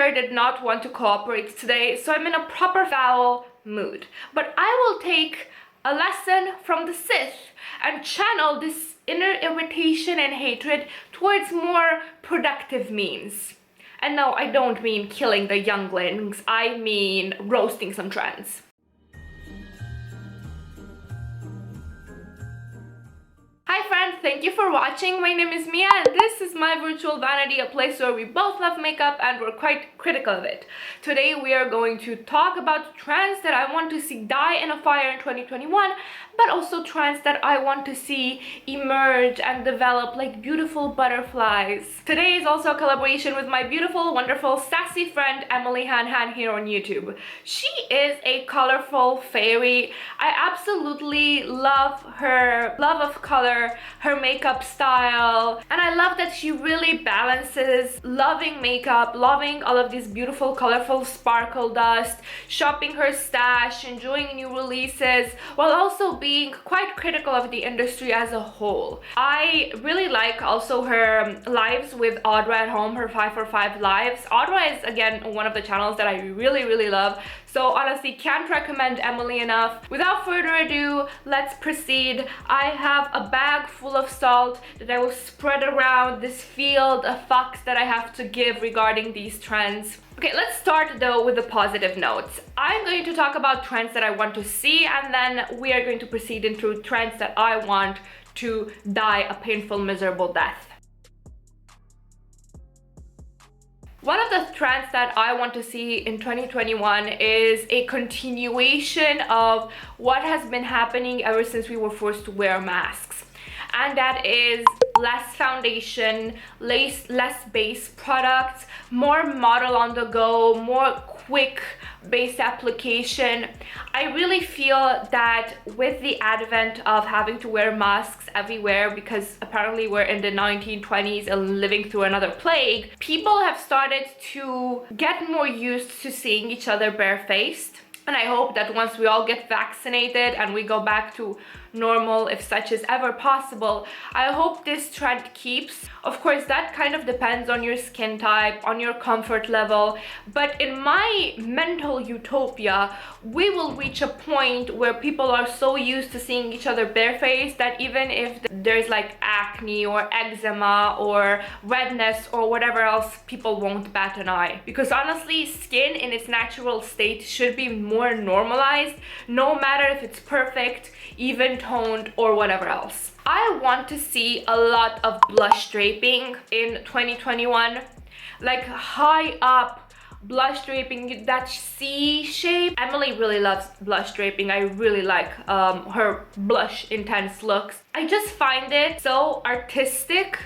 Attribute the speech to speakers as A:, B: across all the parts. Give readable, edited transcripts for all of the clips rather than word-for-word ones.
A: hair did not want to cooperate today, so I'm in a proper foul mood. But I will take a lesson from the Sith and channel this inner irritation and hatred towards more productive means. And no, I don't mean killing the younglings, I mean roasting some trends. Hi friends, thank you for watching. My name is Mia and this is my virtual vanity, a place where we both love makeup and we're quite critical of it. Today we are going to talk about trends that I want to see die in a fire in 2021, but also trends that I want to see emerge and develop like beautiful butterflies. Today is also a collaboration with my beautiful, wonderful, sassy friend Emily Hanhan here on YouTube. She is a colorful fairy. I absolutely love her love of color, her makeup style, and I love that she really balances loving makeup, loving all of these beautiful colorful sparkle dust, shopping her stash, enjoying new releases, while also being quite critical of the industry as a whole. I really like also her lives with Audra at home, her 5 for 5 lives. Audra is again one of the channels that I really love, so honestly can't recommend Emily enough. Without further ado, let's proceed. I have a bag full of salt that I will spread around this field of facts that I have to give regarding these trends. Okay, let's start though with the positive notes. I'm going to talk about trends that I want to see, and then we are going to proceed into trends that I want to die a painful, miserable death. One of the trends that I want to see in 2021 is a continuation of what has been happening ever since we were forced to wear masks. And that is less foundation, less base products, more model on the go, more quick base application. I really feel that with the advent of having to wear masks everywhere, because apparently we're in the 1920s and living through another plague, people have started to get more used to seeing each other barefaced. And I hope that once we all get vaccinated and we go back to normal, if such is ever possible, I hope this trend keeps. Of course, that kind of depends on your skin type, on your comfort level, but in my mental utopia, we will reach a point where people are so used to seeing each other barefaced that even if there's like acne or eczema or redness or whatever else, people won't bat an eye. Because honestly, skin in its natural state should be more normalized, no matter if it's perfect, even toned, or whatever else. I want to see a lot of blush draping in 2021, like high up blush draping, that C shape. Emily really loves blush draping. I really like her blush intense looks. I just find it so artistic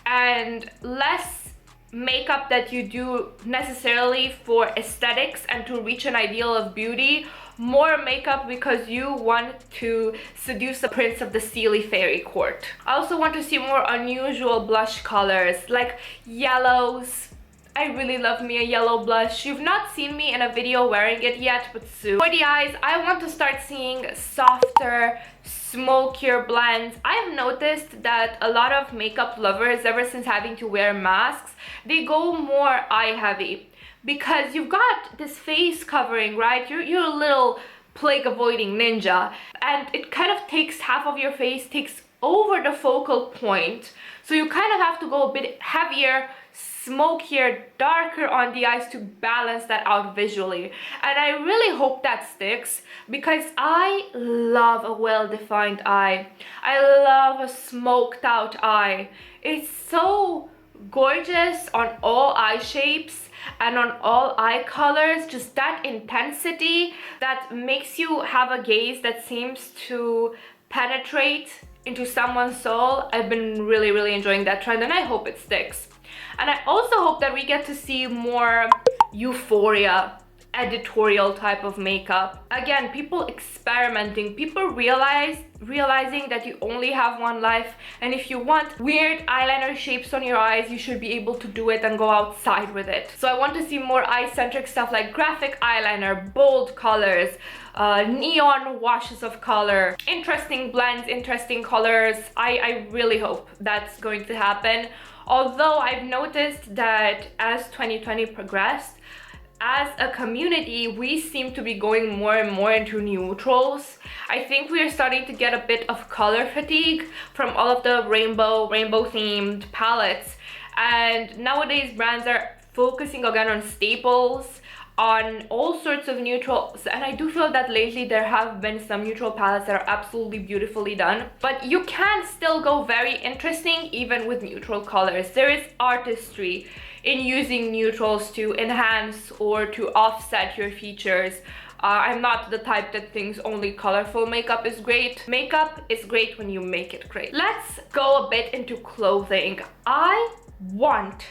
A: and less makeup that you do necessarily for aesthetics and to reach an ideal of beauty, more makeup because you want to seduce the prince of the steely fairy court. I also want to see more unusual blush colors like yellows. I really love me a yellow blush. You've not seen me in a video wearing it yet, but soon. For the eyes, I want to start seeing softer, smokier blends. I have noticed that a lot of makeup lovers, ever since having to wear masks, they go more eye heavy because you've got this face covering, right? You're a little plague avoiding ninja, and it kind of takes half of your face, takes over the focal point, so you kind of have to go a bit heavier, smokier, darker on the eyes to balance that out visually. And I really hope that sticks because I love a well-defined eye. I love a smoked out eye. It's so gorgeous on all eye shapes and on all eye colors, just that intensity that makes you have a gaze that seems to penetrate into someone's soul. I've been really enjoying that trend and I hope it sticks. And I also hope that we get to see more euphoria, editorial type of makeup. Again, people experimenting, people realizing that you only have one life, and if you want weird eyeliner shapes on your eyes, you should be able to do it and go outside with it. So I want to see more eye-centric stuff like graphic eyeliner, bold colors, neon washes of color, interesting blends, interesting colors. I really hope that's going to happen. Although I've noticed that as 2020 progressed, as a community, we seem to be going more and more into neutrals. I think we are starting to get a bit of color fatigue from all of the rainbow themed palettes. And nowadays brands are focusing again on staples, on all sorts of neutrals, and I do feel that lately there have been some neutral palettes that are absolutely beautifully done, but you can still go very interesting even with neutral colors. There is artistry in using neutrals to enhance or to offset your features. I'm not the type that thinks only colorful makeup is great. Makeup is great when you make it great. Let's go a bit into clothing. I want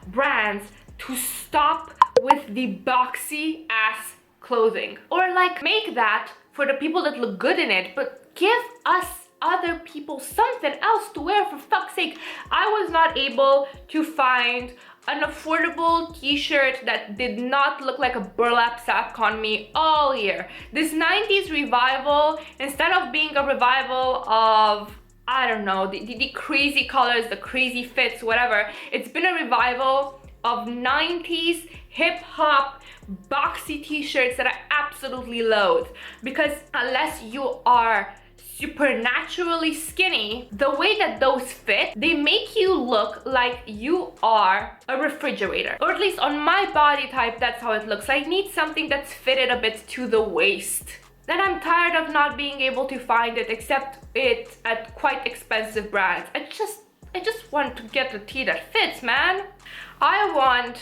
A: brands to stop with the boxy ass clothing, or like make that for the people that look good in it, but give us other people something else to wear, for fuck's sake. I was not able to find an affordable t-shirt that did not look like a burlap sack on me all year. This 90s revival, instead of being a revival of, I don't know, the crazy colors, the crazy fits, whatever, it's been a revival of 90s hip-hop boxy t-shirts that I absolutely loathe, because unless you are supernaturally skinny, the way that those fit, they make you look like you are a refrigerator, or at least on my body type, that's how it looks. I need something that's fitted a bit to the waist. Then I'm tired of not being able to find it, except it at quite expensive brands. I just want to get a tee that fits, man. I want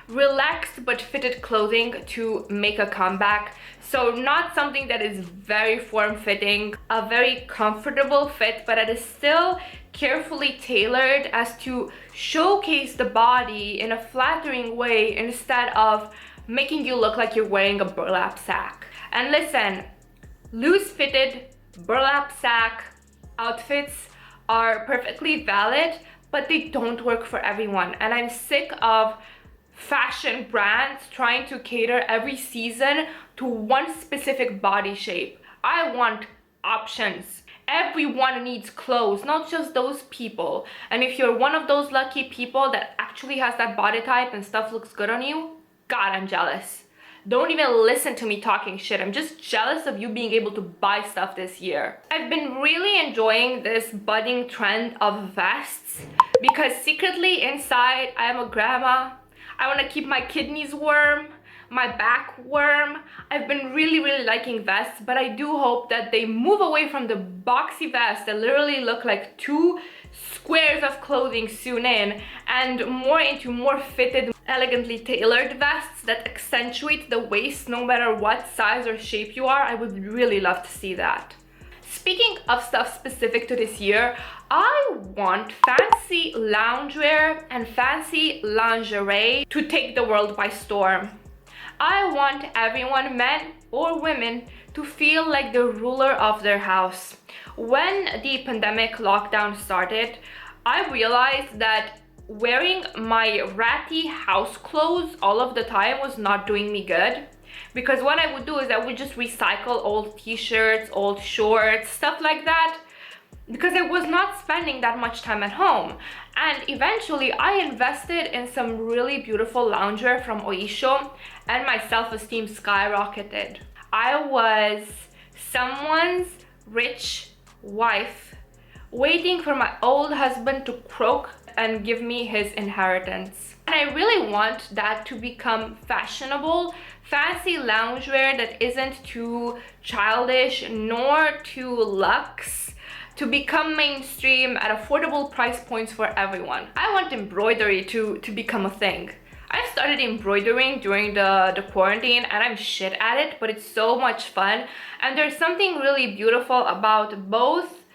A: relaxed but fitted clothing to make a comeback. So not something that is very form-fitting, a very comfortable fit, but that is still carefully tailored as to showcase the body in a flattering way instead of making you look like you're wearing a burlap sack. And listen, loose-fitted burlap sack outfits are perfectly valid, but they don't work for everyone. And I'm sick of fashion brands trying to cater every season to one specific body shape. I want options. Everyone needs clothes, not just those people. And if you're one of those lucky people that actually has that body type and stuff looks good on you, God, I'm jealous. Don't even listen to me talking shit. I'm just jealous of you being able to buy stuff this year. I've been really enjoying this budding trend of vests, because secretly inside I am a grandma. I want to keep my kidneys warm, my back warm. I've been really liking vests, but I do hope that they move away from the boxy vests that literally look like two squares of clothing sewn in, and more into more fitted, elegantly tailored vests that accentuate the waist no matter what size or shape you are. I would really love to see that. Speaking of stuff specific to this year, I want fancy loungewear and fancy lingerie to take the world by storm. I want everyone, men or women, to feel like the ruler of their house. When the pandemic lockdown started, I realized that wearing my ratty house clothes all of the time was not doing me good. Because what I would do is I would just recycle old t-shirts, old shorts, stuff like that, because I was not spending that much time at home. And eventually I invested in some really beautiful loungewear from Oisho, and my self-esteem skyrocketed. I was someone's rich wife waiting for my old husband to croak and give me his inheritance. And I really want that to become fashionable. Fancy loungewear that isn't too childish nor too luxe, to become mainstream at affordable price points for everyone. I want embroidery to become a thing. I started embroidering during the quarantine, and I'm shit at it, but it's so much fun. And there's something really beautiful about both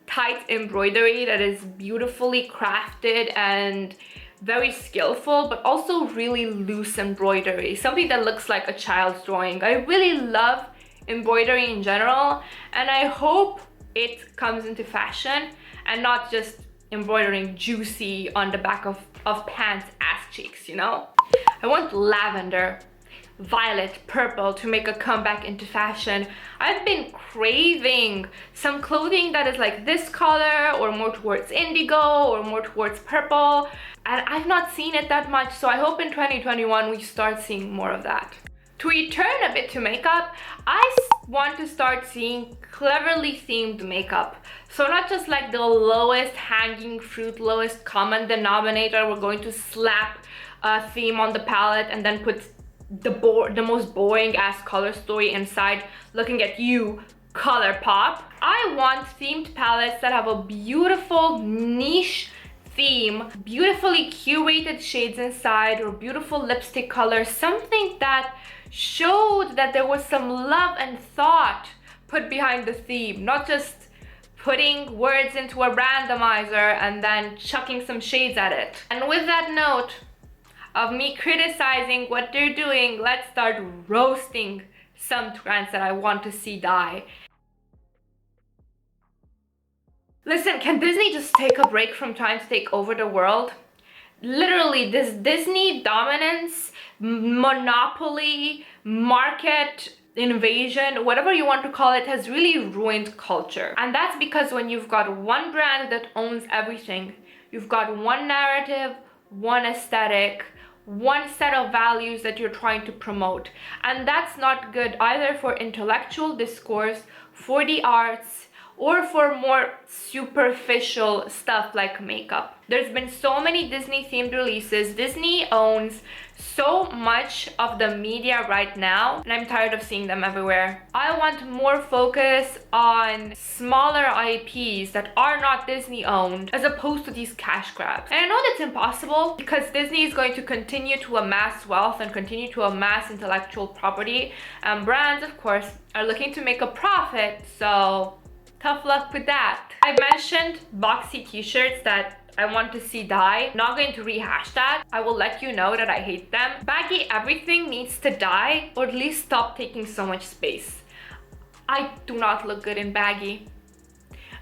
A: tight embroidery that is beautifully crafted and very skillful, but also really loose embroidery, something that looks like a child's drawing. I really love embroidery in general, and I hope it comes into fashion and not just embroidering juicy on the back of pants ass cheeks, you know? I want lavender. violet, purple to make a comeback into fashion. I've been craving some clothing that is like this color or more towards indigo or more towards purple, and I've not seen it that much, so I hope in 2021 we start seeing more of that. To return a bit to makeup, I want to start seeing cleverly themed makeup. So not just like the lowest hanging fruit, lowest common denominator, we're going to slap a theme on the palette and then put the most boring ass color story inside, looking at you, color pop. I want themed palettes that have a beautiful niche theme, beautifully curated shades inside, or beautiful lipstick colors, something that showed that there was some love and thought put behind the theme, not just putting words into a randomizer and then chucking some shades at it. And with that note of me criticizing what they're doing, let's start roasting some trends that I want to see die. Listen, can Disney just take a break from trying to take over the world? Literally, this Disney dominance, monopoly, market invasion, whatever you want to call it, has really ruined culture. And that's because when you've got one brand that owns everything, you've got one narrative, one aesthetic, one set of values that you're trying to promote. And that's not good either for intellectual discourse, for the arts, or for more superficial stuff like makeup. There's been so many Disney themed releases. Disney owns so much of the media right now, and I'm tired of seeing them everywhere. I want more focus on smaller IPs that are not Disney owned, as opposed to these cash grabs. And I know that's impossible because Disney is going to continue to amass wealth and continue to amass intellectual property, and brands, of course, are looking to make a profit, so tough luck with that. I mentioned boxy t-shirts that I want to see die. Not going to rehash that. I will let you know that I hate them. Baggy everything needs to die, or at least stop taking so much space. I do not look good in baggy.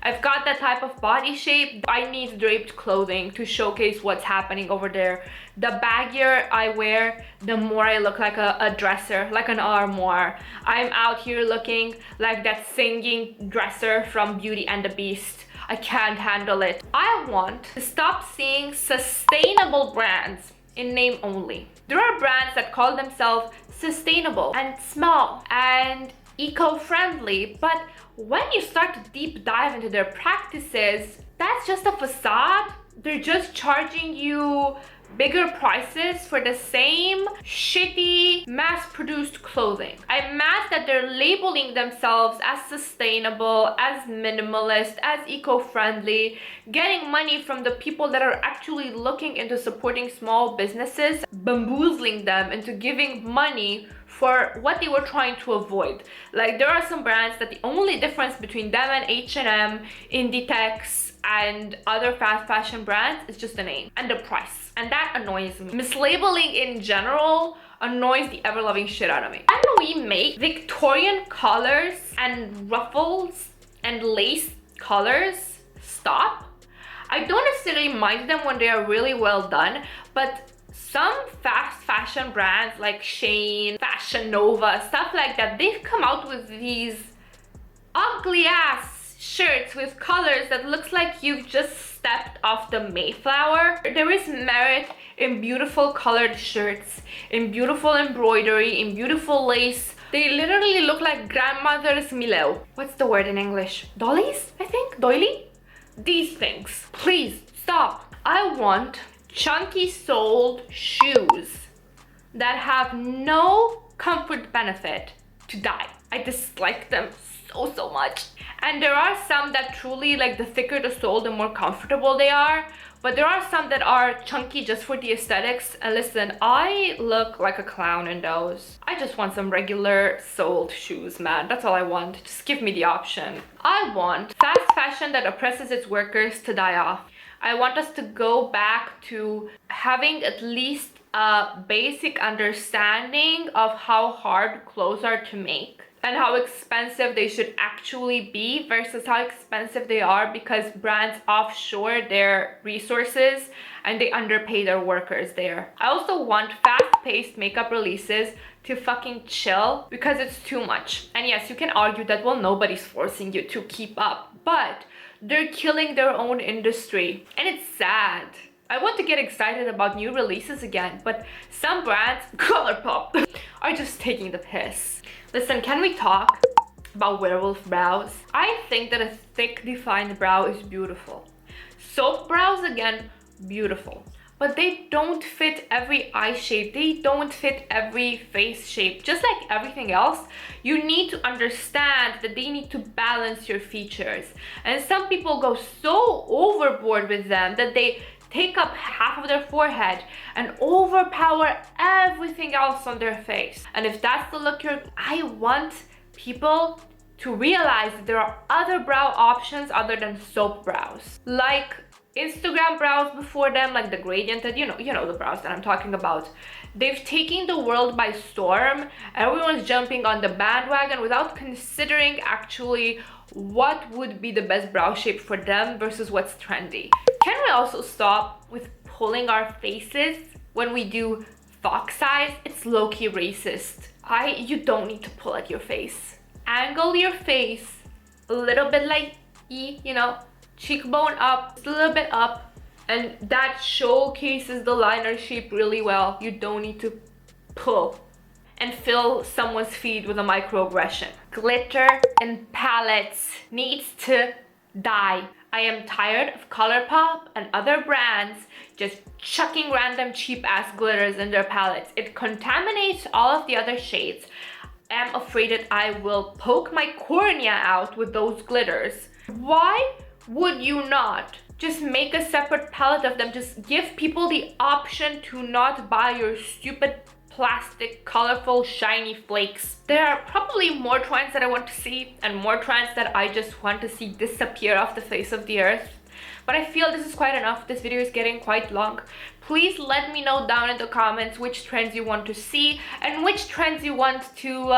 A: I've got that type of body shape. I need draped clothing to showcase what's happening over there. The baggier I wear, the more I look like a dresser, like an armoire. I'm out here looking like that singing dresser from Beauty and the Beast. I can't handle it. I want to stop seeing sustainable brands in name only. There are brands that call themselves sustainable and small and eco-friendly, but when you start to deep dive into their practices, that's just a facade. They're just charging you bigger prices for the same shitty mass-produced clothing. I'm mad that they're labeling themselves as sustainable, as minimalist, as eco-friendly, getting money from the people that are actually looking into supporting small businesses, bamboozling them into giving money for what they were trying to avoid. Like, there are some brands that the only difference between them and H&M, Inditex, and other fast fashion brands is just the name and the price, and that annoys me. Mislabeling in general annoys the ever-loving shit out of me. Can we make Victorian colors and ruffles and lace colors stop? I don't necessarily mind them when they are really well done, but some fast fashion brands like Shane, Fashion Nova, stuff like that, they've come out with these ugly ass shirts with colors that looks like you've just stepped off the Mayflower. There is merit in beautiful colored shirts, in beautiful embroidery, in beautiful lace. They literally look like grandmother's Mileu. What's the word in English? Dollies, I think? Doily? These things. Please, stop. I want chunky soled shoes that have no comfort benefit to die. I dislike them so much. And there are some that truly, like, the thicker the sole, the more comfortable they are. But there are some that are chunky just for the aesthetics. And listen, I look like a clown in those. I just want some regular soled shoes, man. That's all I want. Just give me the option. I want fast fashion that oppresses its workers to die off. I want us to go back to having at least a basic understanding of how hard clothes are to make and how expensive they should actually be versus how expensive they are because brands offshore their resources and they underpay their workers there. I also want fast fast-paced makeup releases to fucking chill because it's too much. And yes, you can argue that, well, nobody's forcing you to keep up, but they're killing their own industry, and it's sad. I want to get excited about new releases again, but some brands, Colourpop, are just taking the piss. Listen, can we talk about Werewolf brows? I think that a thick, defined brow is beautiful. Soap brows, again, beautiful. But they don't fit every eye shape. They don't fit every face shape. Just like everything else, you need to understand that they need to balance your features. And some people go so overboard with them that they take up half of their forehead and overpower everything else on their face. And if that's the look I want people to realize that there are other brow options other than soap brows. Like Instagram brows before them, like the gradiented, you know the brows that I'm talking about. They've taken the world by storm. Everyone's jumping on the bandwagon without considering actually what would be the best brow shape for them versus what's trendy. Can we also stop with pulling our faces when we do fox eyes? It's low-key racist. You don't need to pull at your face. Angle your face a little bit like cheekbone up, just a little bit up, and that showcases the liner shape really well. You don't need to pull and fill someone's feed with a microaggression. Glitter and palettes needs to die. I am tired of Colourpop and other brands just chucking random cheap ass glitters in their palettes. It contaminates all of the other shades. I'm afraid that I will poke my cornea out with those glitters. Why would you not just make a separate palette of them? Just give people the option to not buy your stupid plastic, colorful, shiny flakes. There are probably more trends that I want to see and more trends that I just want to see disappear off the face of the earth. But I feel this is quite enough. This video is getting quite long. Please let me know down in the comments which trends you want to see and which trends you want to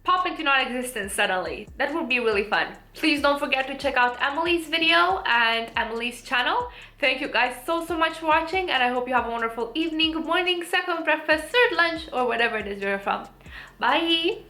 A: pop into non-existence suddenly. That would be really fun. Please don't forget to check out Emily's video and Emily's channel. Thank you guys so much for watching, and I hope you have a wonderful evening, morning, second breakfast, third lunch, or whatever it is you're from. Bye!